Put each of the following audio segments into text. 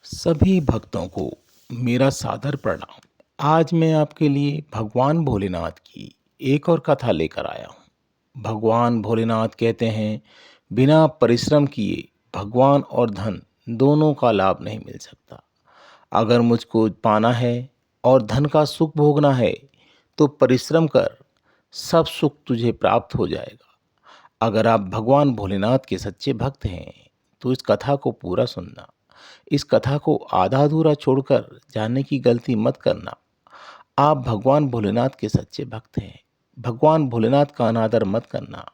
सभी भक्तों को मेरा सादर प्रणाम। आज मैं आपके लिए भगवान भोलेनाथ की एक और कथा लेकर आया हूँ। भगवान भोलेनाथ कहते हैं, बिना परिश्रम किए भगवान और धन दोनों का लाभ नहीं मिल सकता। अगर मुझको पाना है और धन का सुख भोगना है, तो परिश्रम कर, सब सुख तुझे प्राप्त हो जाएगा। अगर आप भगवान भोलेनाथ के सच्चे भक्त हैं, तो इस कथा को पूरा सुनना। इस कथा को आधा अधूरा छोड़कर जानने की गलती मत करना। आप भगवान भोलेनाथ के सच्चे भक्त हैं। भगवान भोलेनाथ का अनादर मत करना।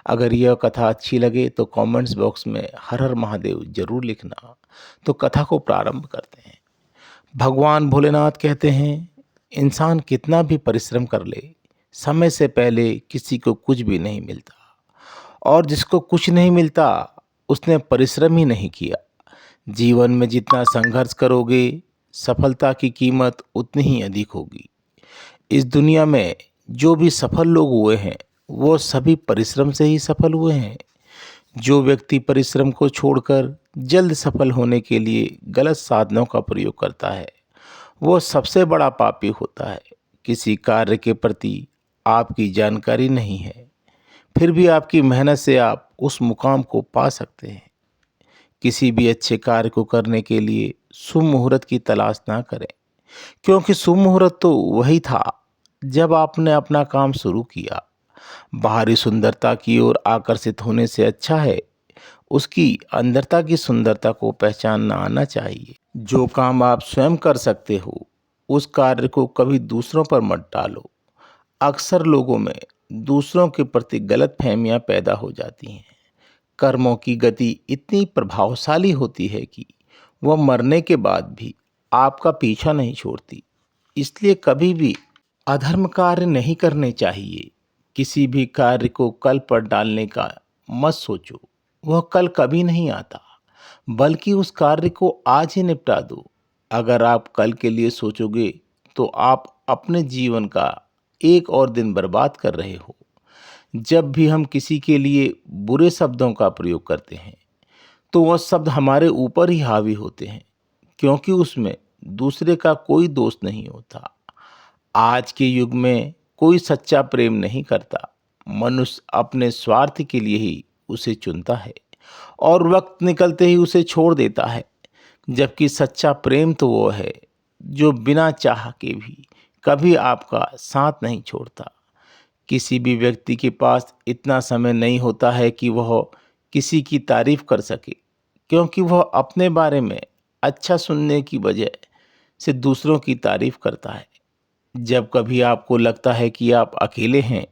अगर यह कथा अच्छी लगे तो कमेंट्स बॉक्स में हर हर महादेव जरूर लिखना। तो कथा को प्रारंभ करते हैं। भगवान भोलेनाथ कहते हैं, इंसान कितना भी परिश्रम कर ले, समय से पहले किसी को कुछ भी नहीं मिलता। और जिसको कुछ नहीं मिलता, उसने परिश्रम ही नहीं किया। जीवन में जितना संघर्ष करोगे, सफलता की कीमत उतनी ही अधिक होगी। इस दुनिया में जो भी सफल लोग हुए हैं, वो सभी परिश्रम से ही सफल हुए हैं। जो व्यक्ति परिश्रम को छोड़कर जल्द सफल होने के लिए गलत साधनों का प्रयोग करता है, वो सबसे बड़ा पापी होता है। किसी कार्य के प्रति आपकी जानकारी नहीं है, फिर भी आपकी मेहनत से आप उस मुकाम को पा सकते हैं। किसी भी अच्छे कार्य को करने के लिए शुभ मुहूर्त की तलाश ना करें, क्योंकि शुभ मुहूर्त तो वही था जब आपने अपना काम शुरू किया। बाहरी सुंदरता की ओर आकर्षित होने से अच्छा है उसकी अंदरता की सुंदरता को पहचानना आना चाहिए। जो काम आप स्वयं कर सकते हो, उस कार्य को कभी दूसरों पर मत डालो। अक्सर लोगों में दूसरों के प्रति गलतफहमियां पैदा हो जाती हैं। कर्मों की गति इतनी प्रभावशाली होती है कि वह मरने के बाद भी आपका पीछा नहीं छोड़ती। इसलिए कभी भी अधर्म कार्य नहीं करने चाहिए। किसी भी कार्य को कल पर डालने का मत सोचो, वह कल कभी नहीं आता, बल्कि उस कार्य को आज ही निपटा दो। अगर आप कल के लिए सोचोगे, तो आप अपने जीवन का एक और दिन बर्बाद कर रहे हो। जब भी हम किसी के लिए बुरे शब्दों का प्रयोग करते हैं, तो वह शब्द हमारे ऊपर ही हावी होते हैं, क्योंकि उसमें दूसरे का कोई दोष नहीं होता। आज के युग में कोई सच्चा प्रेम नहीं करता। मनुष्य अपने स्वार्थ के लिए ही उसे चुनता है और वक्त निकलते ही उसे छोड़ देता है। जबकि सच्चा प्रेम तो वो है जो बिना चाह के भी कभी आपका साथ नहीं छोड़ता। किसी भी व्यक्ति के पास इतना समय नहीं होता है कि वह किसी की तारीफ कर सके, क्योंकि वह अपने बारे में अच्छा सुनने की वजह से दूसरों की तारीफ करता है। जब कभी आपको लगता है कि आप अकेले हैं,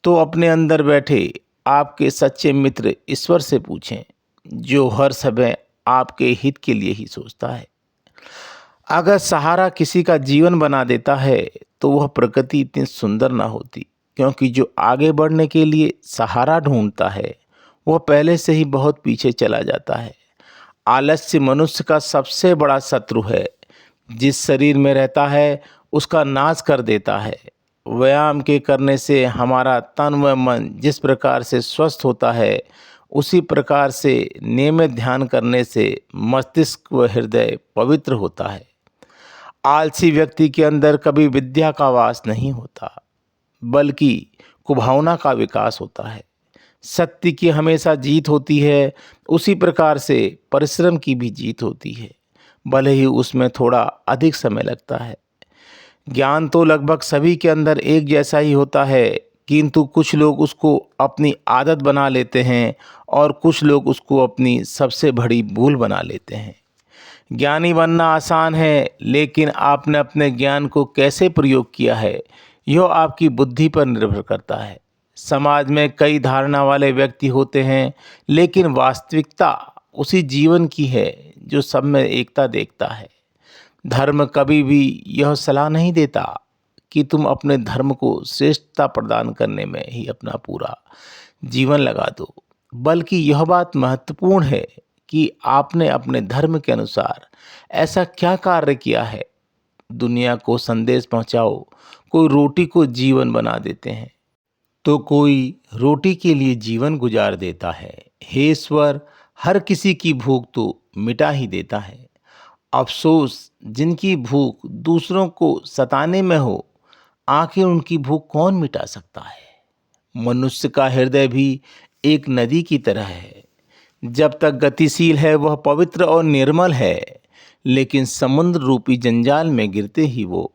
तो अपने अंदर बैठे आपके सच्चे मित्र ईश्वर से पूछें, जो हर समय आपके हित के लिए ही सोचता है। अगर सहारा किसी का जीवन बना देता है, तो वह प्रकृति इतनी सुंदर ना होती, क्योंकि जो आगे बढ़ने के लिए सहारा ढूंढता है, वह पहले से ही बहुत पीछे चला जाता है। आलस्य मनुष्य का सबसे बड़ा शत्रु है। जिस शरीर में रहता है, उसका नाश कर देता है। व्यायाम के करने से हमारा तन व मन जिस प्रकार से स्वस्थ होता है, उसी प्रकार से नियमित ध्यान करने से मस्तिष्क व हृदय पवित्र होता है। आलसी व्यक्ति के अंदर कभी विद्या का वास नहीं होता, बल्कि कुभावना का विकास होता है। सत्य की हमेशा जीत होती है, उसी प्रकार से परिश्रम की भी जीत होती है, भले ही उसमें थोड़ा अधिक समय लगता है। ज्ञान तो लगभग सभी के अंदर एक जैसा ही होता है, किंतु कुछ लोग उसको अपनी आदत बना लेते हैं और कुछ लोग उसको अपनी सबसे बड़ी भूल बना लेते हैं। ज्ञानी बनना आसान है, लेकिन आपने अपने ज्ञान को कैसे प्रयोग किया है, यह आपकी बुद्धि पर निर्भर करता है। समाज में कई धारणा वाले व्यक्ति होते हैं, लेकिन वास्तविकता उसी जीवन की है जो सब में एकता देखता है। धर्म कभी भी यह सलाह नहीं देता कि तुम अपने धर्म को श्रेष्ठता प्रदान करने में ही अपना पूरा जीवन लगा दो, बल्कि यह बात महत्वपूर्ण है कि आपने अपने धर्म के अनुसार ऐसा क्या कार्य किया है। दुनिया को संदेश पहुंचाओ। कोई रोटी को जीवन बना देते हैं, तो कोई रोटी के लिए जीवन गुजार देता है। हे ईश्वर, हर किसी की भूख तो मिटा ही देता है। अफ़सोस जिनकी भूख दूसरों को सताने में हो, आखिर उनकी भूख कौन मिटा सकता है? मनुष्य का हृदय भी एक नदी की तरह है। जब तक गतिशील है वह पवित्र और निर्मल है, लेकिन समुद्र रूपी जंजाल में गिरते ही वो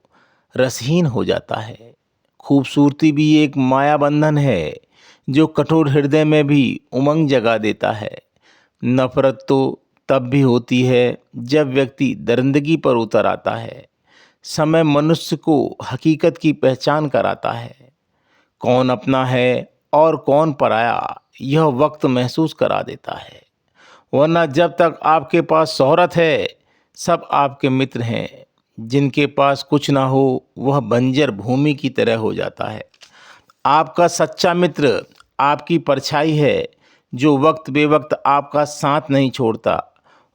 रसहीन हो जाता है। खूबसूरती भी एक माया बंधन है जो कठोर हृदय में भी उमंग जगा देता है। नफरत तो तब भी होती है जब व्यक्ति दरिंदगी पर उतर आता है। समय मनुष्य को हकीकत की पहचान कराता है। कौन अपना है और कौन पराया, यह वक्त महसूस करा देता है। वरना जब तक आपके पास शोहरत है, सब आपके मित्र हैं। जिनके पास कुछ ना हो वह बंजर भूमि की तरह हो जाता है। आपका सच्चा मित्र आपकी परछाई है, जो वक्त बेवक्त आपका साथ नहीं छोड़ता।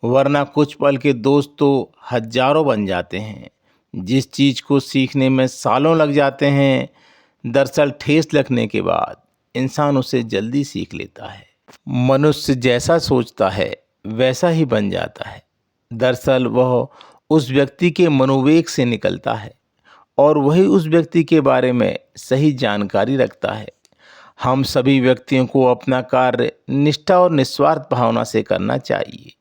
वरना कुछ पल के दोस्त तो हजारों बन जाते हैं। जिस चीज को सीखने में सालों लग जाते हैं, दरअसल ठेस लगने के बाद इंसान उसे जल्दी सीख लेता है। मनुष्य जैसा सोचता है वैसा ही बन जाता है। दरअसल वह उस व्यक्ति के मनोवेग से निकलता है और वही उस व्यक्ति के बारे में सही जानकारी रखता है। हम सभी व्यक्तियों को अपना कार्य निष्ठा और निस्वार्थ भावना से करना चाहिए।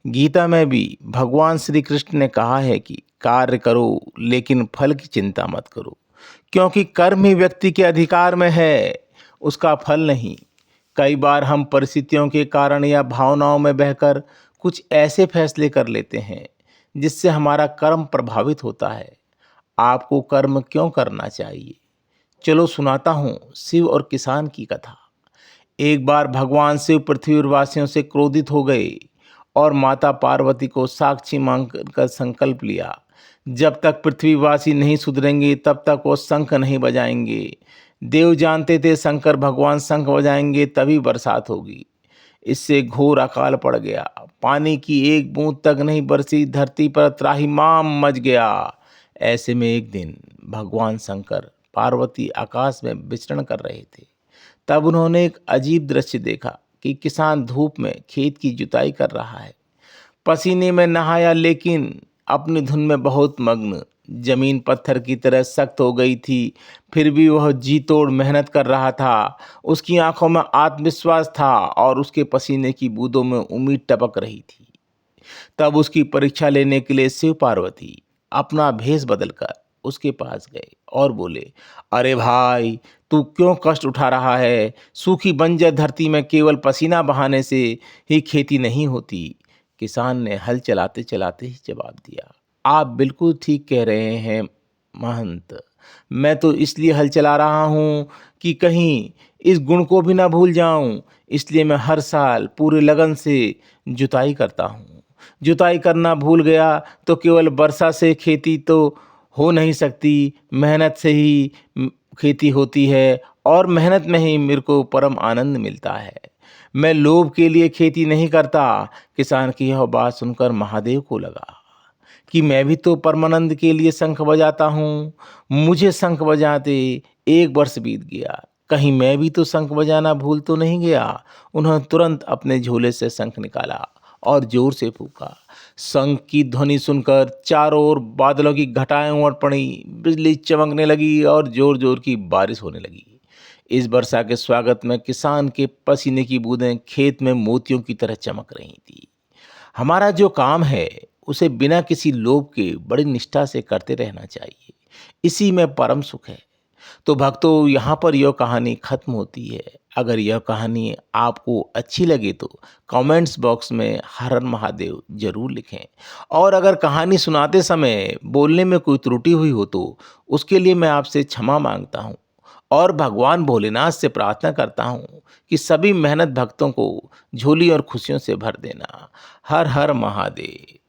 गीता में भी भगवान श्री कृष्ण ने कहा है कि कार्य करो लेकिन फल की चिंता मत करो, क्योंकि कर्म ही व्यक्ति के अधिकार में है, उसका फल नहीं। कई बार हम परिस्थितियों के कारण या भावनाओं में बहकर कुछ ऐसे फैसले कर लेते हैं जिससे हमारा कर्म प्रभावित होता है। आपको कर्म क्यों करना चाहिए? चलो सुनाता हूँ शिव और किसान की कथा। एक बार भगवान शिव पृथ्वीवासियों से क्रोधित हो गए और माता पार्वती को साक्षी मांगकर संकल्प लिया, जब तक पृथ्वीवासी नहीं सुधरेंगे तब तक वो शंख नहीं बजाएंगे। देव जानते थे शंकर भगवान शंख बजाएंगे तभी बरसात होगी। इससे घोर अकाल पड़ गया। पानी की एक बूंद तक नहीं बरसी, धरती पर त्राहिमाम मच गया। ऐसे में एक दिन भगवान शंकर पार्वती आकाश में विचरण कर रहे थे। तब उन्होंने एक अजीब दृश्य देखा कि किसान धूप में खेत की जुताई कर रहा है। पसीने में नहाया लेकिन अपनी धुन में बहुत मग्न। जमीन पत्थर की तरह सख्त हो गई थी, फिर भी वह जी तोड़ मेहनत कर रहा था। उसकी आंखों में आत्मविश्वास था और उसके पसीने की बूंदों में उम्मीद टपक रही थी। तब उसकी परीक्षा लेने के लिए शिव पार्वती अपना भेष बदलकर उसके पास गए और बोले, अरे भाई, तू क्यों कष्ट उठा रहा है? सूखी बंजर धरती में केवल पसीना बहाने से ही खेती नहीं होती। किसान ने हल चलाते चलाते ही जवाब दिया, आप बिल्कुल ठीक कह रहे हैं महंत। मैं तो इसलिए हल चला रहा हूँ कि कहीं इस गुण को भी ना भूल जाऊं। इसलिए मैं हर साल पूरे लगन से जुताई करता हूँ। जुताई करना भूल गया तो केवल वर्षा से खेती तो हो नहीं सकती। मेहनत से ही खेती होती है और मेहनत में ही मेरे को परम आनंद मिलता है। मैं लोभ के लिए खेती नहीं करता। किसान की यह बात सुनकर महादेव को लगा कि मैं भी तो परमानंद के लिए शंख बजाता हूँ। मुझे शंख बजाते एक वर्ष बीत गया, कहीं मैं भी तो शंख बजाना भूल तो नहीं गया। उन्होंने तुरंत अपने झोले से शंख निकाला और जोर से फूंका। शंख की ध्वनि सुनकर चारों ओर बादलों की घटाएं उमड़ पड़ी, बिजली चमकने लगी और जोर जोर की बारिश होने लगी। इस वर्षा के स्वागत में किसान के पसीने की बूंदें खेत में मोतियों की तरह चमक रही थी। हमारा जो काम है उसे बिना किसी लोभ के बड़ी निष्ठा से करते रहना चाहिए, इसी में परम सुख है। तो भक्तों, यहाँ पर यह कहानी खत्म होती है। अगर यह कहानी आपको अच्छी लगे तो कमेंट्स बॉक्स में हर हर महादेव जरूर लिखें। और अगर कहानी सुनाते समय बोलने में कोई त्रुटि हुई हो तो उसके लिए मैं आपसे क्षमा मांगता हूँ और भगवान भोलेनाथ से प्रार्थना करता हूँ कि सभी मेहनत भक्तों को झोली और खुशियों से भर देना। हर हर महादेव।